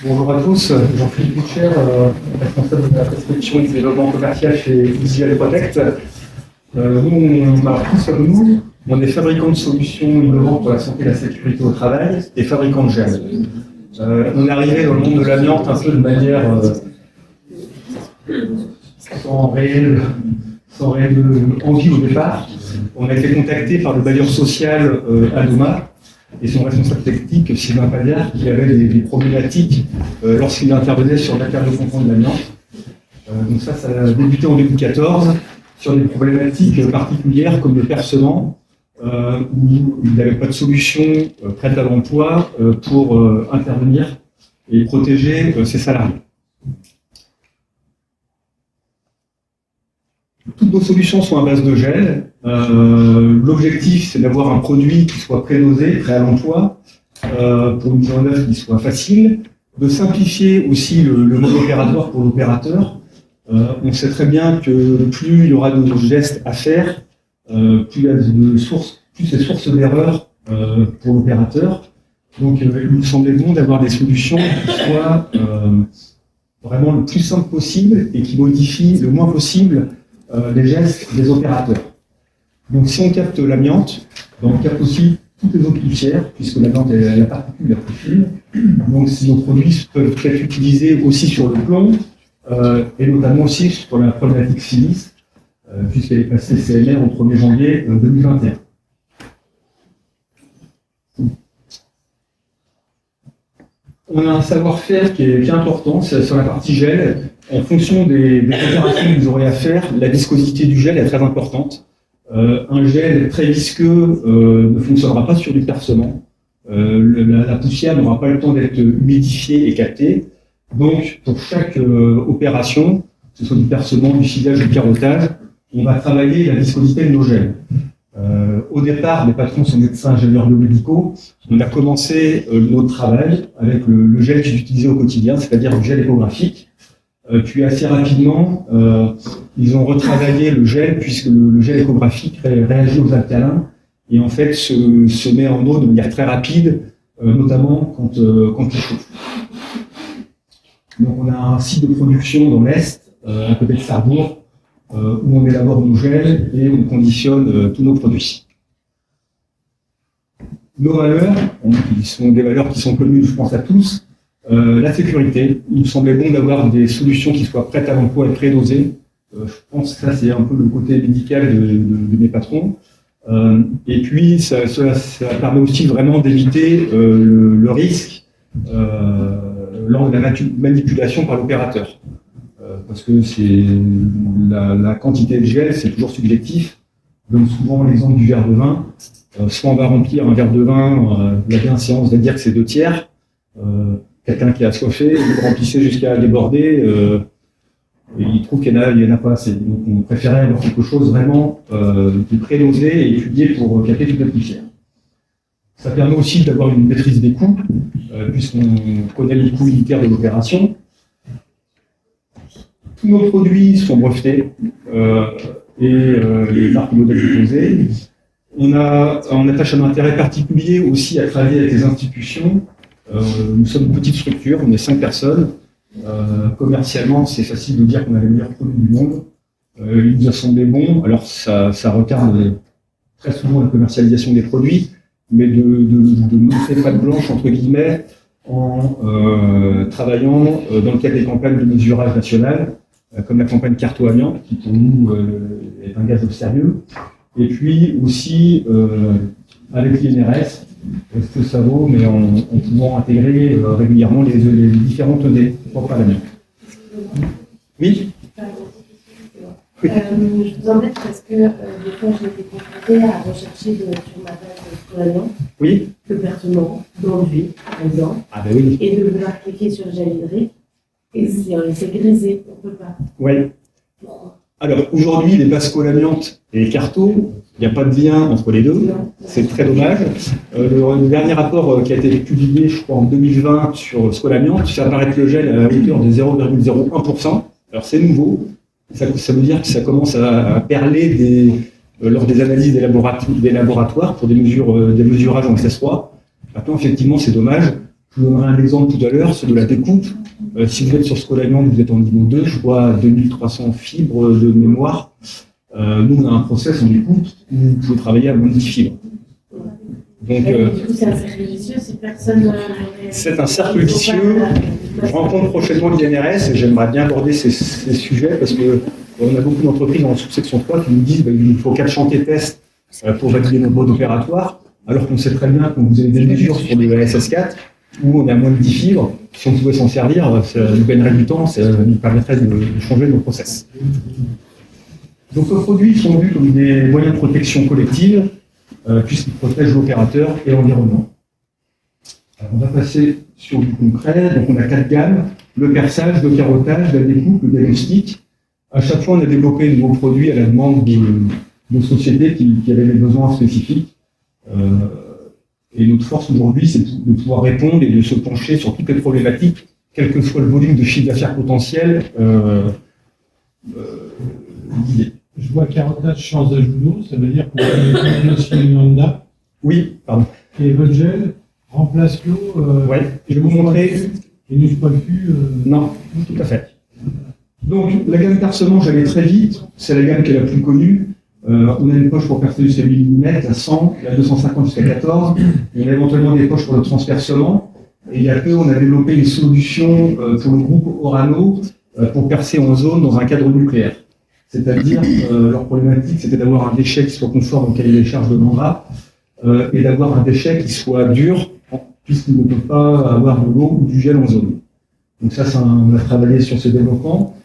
Bonjour à tous, Jean-Philippe Boucher, responsable de la prospection et du développement commercial chez Visual Protect. Nous, on est fabricant de solutions innovantes pour la santé et la sécurité au travail et fabricant de gel. On est arrivé dans le monde de l'amiante un peu de manière sans réelle envie au départ. On a été contacté par le bailleur social Adoma et son responsable technique, Sylvain Padiard, qui avait des problématiques lorsqu'il intervenait sur l'interdiction de l'amiante. Donc ça a débuté en 2014 sur des problématiques particulières comme le percement, où il n'avait pas de solution prête à l'emploi pour intervenir et protéger ses salariés. Toutes nos solutions sont à base de gel. L'objectif, c'est d'avoir un produit qui soit prédosé, prêt à l'emploi, pour une mise en œuvre qui soit facile, de simplifier aussi le mode opératoire pour l'opérateur. On sait très bien que plus il y aura de gestes à faire, plus il y a ces sources d'erreurs pour l'opérateur. Donc il nous semblait bon d'avoir des solutions qui soient vraiment le plus simple possible et qui modifient le moins possible les gestes des opérateurs. Donc si on capte l'amiante, on capte aussi toutes les autres poussières, puisque l'amiante est la particule la plus fine. Donc si nos produits peuvent être utilisés aussi sur le plomb, et notamment aussi sur la problématique silice, puisqu'elle est passée CMR au 1er janvier 2021. On a un savoir-faire qui est important, c'est sur la partie gel. En fonction des opérations que vous aurez à faire, la viscosité du gel est très importante. Un gel très visqueux ne fonctionnera pas sur du percement. La poussière n'aura pas le temps d'être humidifiée et captée. Donc, pour chaque opération, que ce soit du percement, du filage ou du carottage, on va travailler la viscosité de nos gels. Au départ, les patrons sont médecins ingénieurs biomédicaux. On a commencé notre travail avec le gel qu'ils utilisaient au quotidien, c'est-à-dire le gel échographique. Puis assez rapidement, ils ont retravaillé le gel, puisque le gel échographique réagit aux alcalins et en fait se met en eau de manière très rapide, notamment quand il chauffe. Donc on a un site de production dans l'Est, à côté de Sarrebourg, où on élabore nos gels et on conditionne tous nos produits. Nos valeurs, qui sont des valeurs qui sont connues, je pense, à tous. La sécurité, il me semblait bon d'avoir des solutions qui soient prêtes à l'emploi et prédosées. Je pense que ça, c'est un peu le côté médical de mes patrons. Et puis, ça permet aussi vraiment d'éviter le risque lors de la manipulation par l'opérateur. Parce que la quantité de gel, c'est toujours subjectif. Je donne souvent l'exemple du verre de vin. Soit on va remplir un verre de vin, la bienséance va dire que c'est 2 tiers. Quelqu'un qui est assoiffé, vous remplissez jusqu'à déborder, et il trouve qu'il n'y en a pas assez. Donc on préférait avoir quelque chose vraiment de prédosé et étudié pour capter toute la poussière. Ça permet aussi d'avoir une maîtrise des coûts, puisqu'on connaît les coûts unitaires de l'opération. Tous nos produits sont brevetés et les marques et modèles déposés. On attache un intérêt particulier aussi à travailler avec les institutions. Nous sommes une petite structure, on est 5 personnes. Commercialement, c'est facile de dire qu'on a les meilleurs produits du monde. Ils nous a semblé bon. Alors, ça retarde très souvent la commercialisation des produits, mais de montrer patte blanche, entre guillemets, en travaillant dans le cadre des campagnes de mesurage national, comme la campagne Carto-Amiante, qui pour nous est un gage au sérieux. Et puis aussi avec l'INRS, ce que ça vaut, mais en pouvant intégrer régulièrement les différentes données propres à l'amiante. Oui. Je vous embête parce que des fois j'ai été confrontée à rechercher sur ma base Scolaamiante le percement d'enduit, par exemple, oui. Et de vouloir cliquer sur le gel hydrique, et c'est grisé, on ne peut pas. Oui. Pourquoi? Alors aujourd'hui, les bases Scolaamiante et Carto, il n'y a pas de lien entre les deux, c'est très dommage. Le dernier rapport qui a été publié, je crois, en 2020 sur Scolaamiante, fait apparaître le gel à la hauteur de 0,01%. Alors c'est nouveau, ça veut dire que ça commence à perler lors des analyses des laboratoires pour des mesurages en accessoires. Maintenant, effectivement, c'est dommage. Je vous donnerai un exemple tout à l'heure, c'est de la découpe. Si vous êtes sur Scolavion, vous êtes en niveau 2, je vois 2300 fibres de mémoire. Nous, on a un process en découpe où vous pouvez travailler à moins de 10 fibres. Donc, du coup, c'est un cercle vicieux, si personne... c'est un cercle vicieux. Je rencontre prochainement l'INRS et j'aimerais bien aborder ces sujets parce qu'on a beaucoup d'entreprises en sous-section 3 qui nous disent qu'il nous faut 4 chantiers tests pour valider nos modes opératoires, alors qu'on sait très bien que vous avez des mesures sur le SS4 où on a moins de 10 fibres. Si on pouvait s'en servir, ça nous gagnerait du temps, ça nous permettrait de changer nos process. Donc nos produits sont vus comme des moyens de protection collective, puisqu'ils protègent l'opérateur et l'environnement. On va passer sur du concret. Donc on a 4 gammes, le perçage, le carottage, la découpe, le diagnostic. À chaque fois, on a développé de nouveaux produits à la demande de sociétés qui avaient des besoins spécifiques. Et notre force aujourd'hui, c'est de pouvoir répondre et de se pencher sur toutes les problématiques, quel que soit le volume de chiffre d'affaires potentiel d'idées. Je vois carottage sans ajout d'eau, ça veut dire qu'on a aussi une lambda. Oui, pardon. Et votre gel remplace l'eau. Ouais, je vais vous montrer. Et n'use pas le fût. Non, tout à fait. Donc, la gamme percement, j'allais très vite. C'est la gamme qui est la plus connue. On a une poche pour percer jusqu'à 1000 mm, à 100, à 250 jusqu'à 14. On a éventuellement des poches pour le transpercement. Et il y a peu, on a développé une solution pour le groupe Orano pour percer en zone dans un cadre nucléaire. C'est-à-dire, leur problématique, c'était d'avoir un déchet qui soit conforme au cahier des charges de l'ANRA et d'avoir un déchet qui soit dur, puisqu'il ne peut pas avoir de l'eau ou du gel en zone. Donc ça, on a travaillé sur ce développement.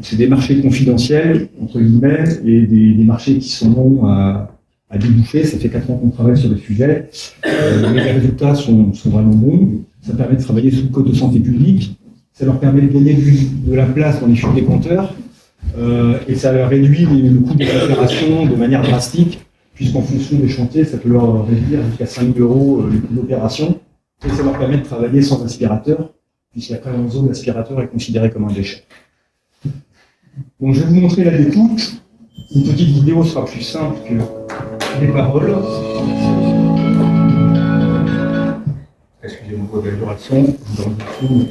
C'est des marchés confidentiels, entre guillemets, et des marchés qui sont longs à déboucher. Ça fait 4 ans qu'on travaille sur le sujet. Les résultats sont vraiment bons. Ça permet de travailler sous le code de santé publique. Ça leur permet de gagner de la place dans les fûts décanteurs. Et ça réduit le coût des opérations de manière drastique, puisqu'en fonction des chantiers, ça peut leur réduire jusqu'à 5 000 € le coût d'opération. Et ça leur permet de travailler sans aspirateur, puisqu'après en zone, l'aspirateur est considéré comme un déchet. Donc je vais vous montrer la découpe. Une petite vidéo sera plus simple que les paroles. Excusez-moi pour la duration, je vous en dis tout.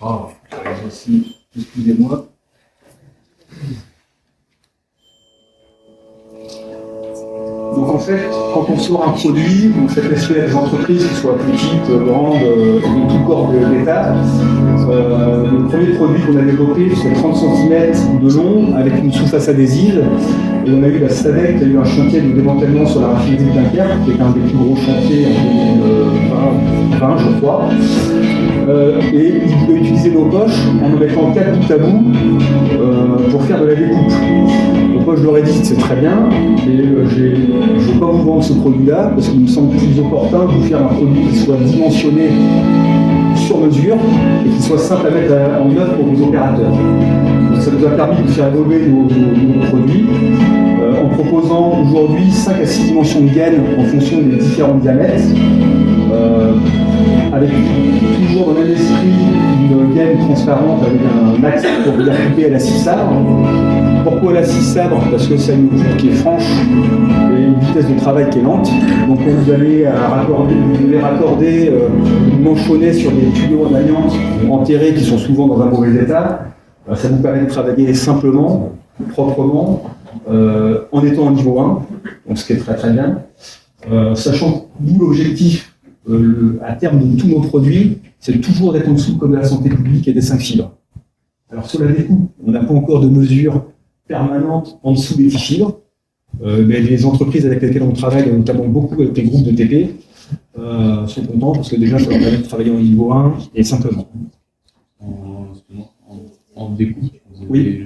Ah, aussi, excusez-moi. Donc en fait, quand on sort un produit, on fait tester à des entreprises qui soient petites, grandes, de tout corps de l'État. Le premier produit qu'on a développé, c'est 30 cm de long avec une sous-face adhésive. Et on a eu la STADEC qui a eu un chantier de démantèlement sur la raffinerie de Dunkerque, qui est un des plus gros chantiers en 2020, je crois. Et ils pouvaient utiliser nos poches en nous mettant 4 bout à bout pour faire de la découpe. Donc moi je leur ai dit c'est très bien, mais je ne vais pas vous vendre ce produit-là parce qu'il me semble plus opportun de vous faire un produit qui soit dimensionné sur mesure et qui soit simple à mettre en œuvre pour vos opérateurs. Donc ça nous a permis de faire évoluer nos produits en proposant aujourd'hui 5 à 6 dimensions de gaine en fonction des différents diamètres, avec toujours dans le même esprit une gaine transparente avec un axe pour venir couper à la scie sabre. Pourquoi la scie sabre? Parce que c'est une coupe qui est franche et une vitesse de travail qui est lente. Donc quand vous allez raccorder, manchonner sur des tuyaux en amiante enterrés qui sont souvent dans un mauvais état, ça vous permet de travailler simplement, proprement, en étant en niveau 1, donc ce qui est très très bien. Sachant que nous, l'objectif à terme de tous nos produits, c'est toujours d'être en dessous comme de la santé publique et des 5 fibres. Alors sur la découpe, on n'a pas encore de mesures permanentes en dessous des 10 fibres, mais les entreprises avec lesquelles on travaille, notamment beaucoup avec les groupes de TP, sont contents parce que déjà ça leur permet de travailler en niveau 1 et simplement. En découpe, vous avez oui.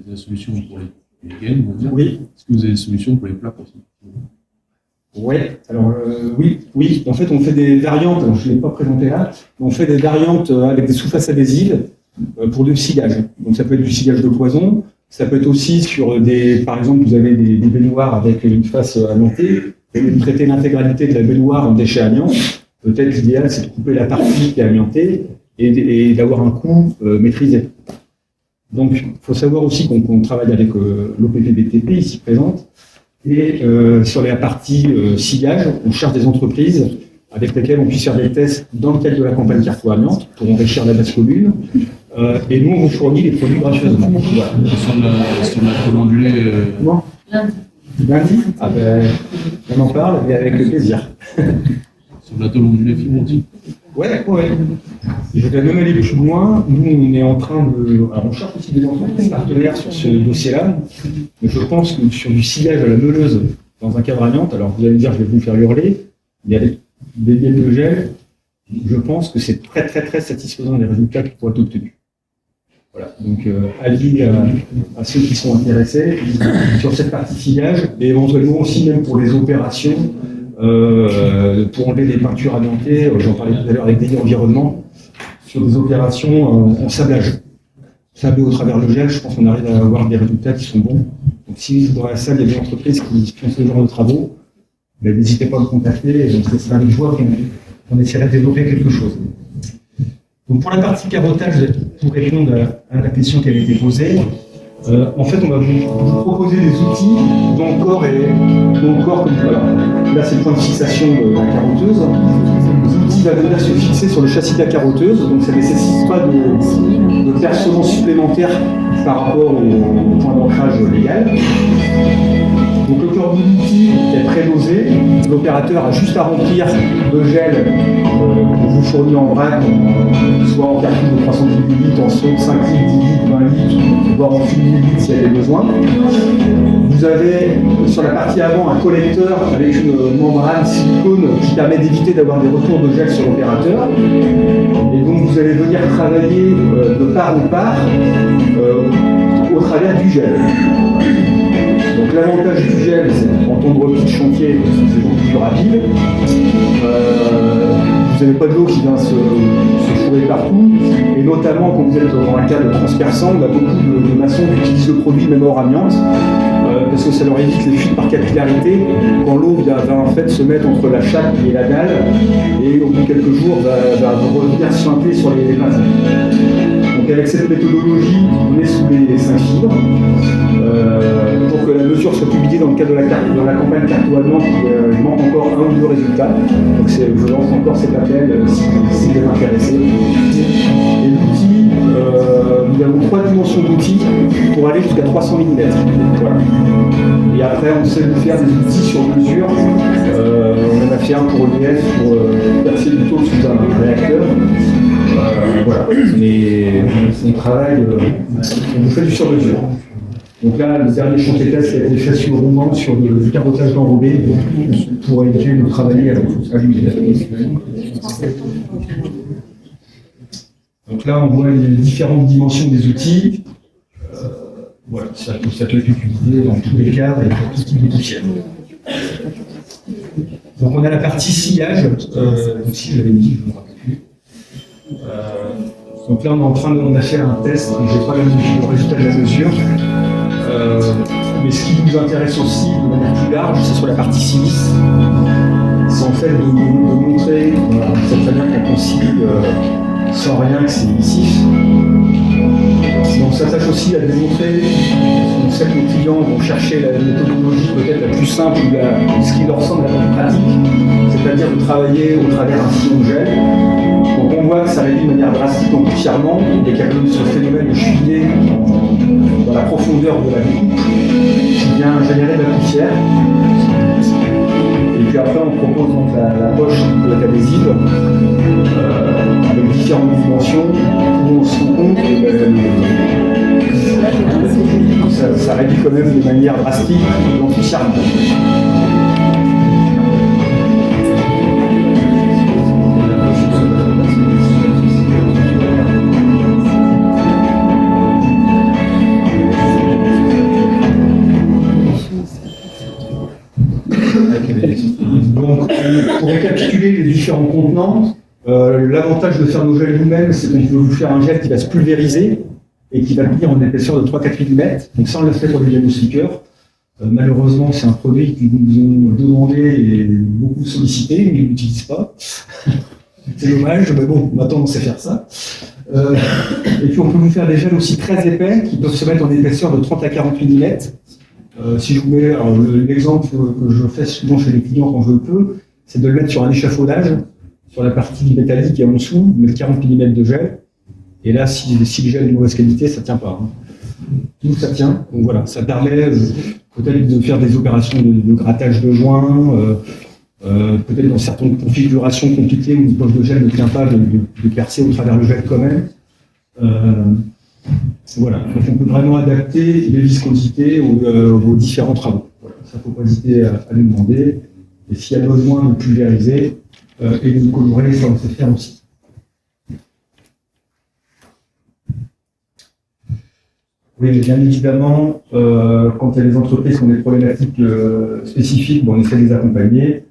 La solution pour les gaines, on va dire. Oui. Est-ce que vous avez des solutions pour les plaques aussi? Oui, alors oui. En fait, on fait des variantes, alors, je ne l'ai pas présenté là, on fait des variantes avec des sous-faces adhésives pour du sillage. Donc ça peut être du sillage de cloison, ça peut être aussi sur par exemple, vous avez des baignoires avec une face amiantée, et de traiter l'intégralité de la baignoire en déchets amiants. Peut-être l'idéal, c'est de couper la partie qui est amiantée et d'avoir un coût maîtrisé. Donc, il faut savoir aussi qu'on travaille avec l'OPPBTP, ici présente, et sur la partie sillage, on cherche des entreprises avec lesquelles on puisse faire des tests dans le cadre de la campagne Carrefour Amiante pour enrichir la base commune. Et nous, on vous fournit les produits gracieusement. Voilà. Sur la tôle ondulée. Lundi Ah ben, on en parle, et avec plaisir. Sur la tôle ondulée fibrosée. Ouais. Je vais même aller plus loin. Nous, on est en train de. Alors, on cherche aussi des entreprises partenaires sur ce dossier-là. Mais je pense que sur du sillage à la meuleuse dans un cadre amiante, alors vous allez me dire, je vais vous faire hurler, il y a des gels de gel. Je pense que c'est très, très, très satisfaisant les résultats qui pourraient être obtenus. Voilà. Donc, avis à ceux qui sont intéressés sur cette partie sillage et éventuellement aussi même pour les opérations. Pour enlever les peintures amiantées, j'en parlais tout à l'heure avec des environnements, sur des opérations en sablage. Sabler au travers le gel, je pense qu'on arrive à avoir des résultats qui sont bons. Donc si dans la salle il y a des entreprises qui font ce genre de travaux, ben, n'hésitez pas à me contacter, et donc ce sera avec joie qu'on essaierait de développer quelque chose. Donc pour la partie carottage, pour répondre à la question qui avait été posée, en fait, on va vous proposer des outils dont le corps comme voilà. Là, c'est le point de fixation de la carotteuse. L'outil va venir se fixer sur le châssis de la carotteuse, donc ça ne nécessite pas de percement supplémentaire par rapport au point d'ancrage légal. Donc le corps de l'outil est prédosé, l'opérateur a juste à remplir de gel qu'on vous fournit en vrac, soit en cartouche de 310 ml, en saut de 5 litres, 10 litres, 20 litres, voire en fût de 1000 litres s'il y a des besoins. Vous avez sur la partie avant un collecteur avec une membrane silicone qui permet d'éviter d'avoir des retours de gel sur l'opérateur. Et donc vous allez venir travailler de part en part au travers du gel. Donc l'avantage du gel, c'est en temps de repli de chantier, c'est beaucoup plus rapide. Vous n'avez pas de l'eau qui vient se fourrer partout. Et notamment quand vous êtes dans un cadre transperçant, on a beaucoup de maçons qui utilisent le produit même hors amiante. Parce que ça leur évite les fuites par capillarité quand l'eau va en fait se mettre entre la chape et la dalle et au bout de quelques jours va revenir suinter sur les plafonds. Donc avec cette méthodologie, on est sous les 5 fibres. Pour que la mesure soit publiée dans le cadre de la campagne Carrefour-Amiante, il manque encore un ou deux résultats. Donc je lance encore cet appel si vous êtes intéressé. Et l'outil, nous avons 3 dimensions d'outils pour aller jusqu'à 300 mm. Voilà. Et après, on sait faire des outils sur mesure. On en a fait un pour EDF pour percer du taux sous un réacteur. Voilà. Mais on travaille, on vous fait du sur-mesure. Donc là, le dernier chantier test a été fait sur le roulement sur le carottage d'enrobé pour éviter de travailler à l'huile. Donc là, on voit les différentes dimensions des outils. Voilà, ça peut être utilisé dans tous les cadres et pour tout type de poussière. Donc on a la partie sillage. Donc si je l'avais dit, je ne me rappelle plus. Donc là, on a fait un test, donc je n'ai pas le résultat de la mesure. Mais ce qui nous intéresse aussi de manière plus large, c'est sur la partie silice. C'est en fait de montrer, vous savez très bien qu'on concilie sans rien que c'est émissif. On s'attache aussi à démontrer, on sait que nos clients vont chercher la méthodologie peut-être la plus simple ou ce qui leur semble la plus pratique, c'est-à-dire de travailler au travers d'un sillon de gel. Donc on voit que ça réduit de manière drastique en poussièrement, il y a quelque chose sur le phénomène de chevillé dans la profondeur de la découpe qui vient générer de la poussière. Et puis après on propose donc la poche de la adhésive avec différentes dimensions où on se rend compte que ça réduit quand même de manière drastique l'empoussièrement. Donc, pour récapituler les différents contenants, l'avantage de faire nos gels nous-mêmes, c'est qu'on peut vous faire un gel qui va se pulvériser et qui va tenir en épaisseur de 3-4 mm. Donc ça, on l'a fait pour les diagnostiqueurs. Malheureusement, c'est un produit qu'ils nous ont demandé et beaucoup sollicité, mais ils ne l'utilisent pas. C'est dommage, mais bon, maintenant on sait faire ça. Et puis on peut vous faire des gels aussi très épais qui peuvent se mettre en épaisseur de 30 à 40 mm. Si je vous mets l'exemple que je fais souvent chez les clients quand je le peux, c'est de le mettre sur un échafaudage, sur la partie métallique qui est en dessous, vous mettez 40 mm de gel. Et là, si le gel est de mauvaise qualité, ça ne tient pas. Tout ça tient. Donc voilà, ça permet peut-être de faire des opérations de grattage de joints, peut-être dans certaines configurations compliquées où une poche de gel ne tient pas, de percer au travers le gel quand même. Voilà, donc on peut vraiment adapter les viscosités aux différents travaux. Voilà, ça ne faut pas hésiter à nous demander. Et s'il y a besoin de pulvériser et de colorer, ça on sait faire aussi. Oui, mais bien évidemment, quand il y a des entreprises qui ont des problématiques spécifiques, on essaie de les accompagner.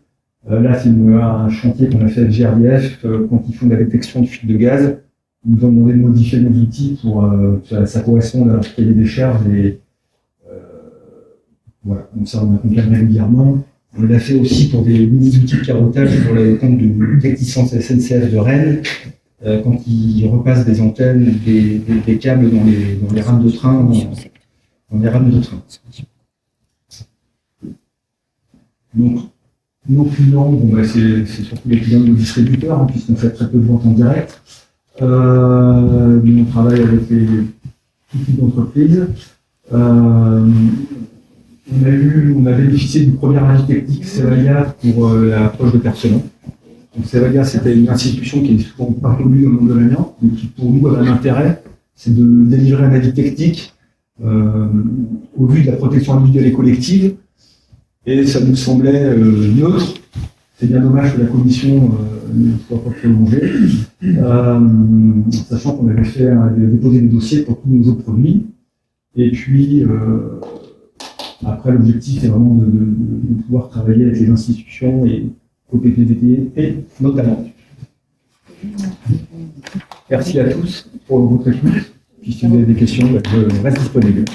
Là, c'est un chantier qu'on a fait avec GRDF, quand ils font de la détection de fuite de gaz. Ils nous ont demandé de modifier nos outils pour que ça corresponde à leur cahier des charges. Et voilà, donc ça, on accompagne régulièrement. On l'a fait aussi pour des mini-outils de carottage pour les comptes de réticence SNCF de Rennes. Quand ils repassent des antennes, des câbles dans les rames de train, Donc, nos clients, c'est surtout les clients de nos distributeurs, puisqu'on fait très peu de ventes en direct. On travaille avec les types d'entreprises. On a bénéficié d'une première avis technique Sevalia pour la poche de Percenon. Donc Sevalia, c'était une institution qui est souvent pas connue dans le monde de l'amiante, mais qui pour nous avait un intérêt, c'est de délivrer un avis technique au vu de la protection individuelle et collective. Et ça nous semblait neutre. C'est bien dommage que la commission ne soit pas prolongée, sachant qu'on avait déposé des dossiers pour tous nos autres produits. Et puis, après, l'objectif est vraiment de pouvoir travailler avec les institutions et au PPVT, et notamment. Merci à tous pour votre écoute. Puis si vous avez des questions, je reste disponible.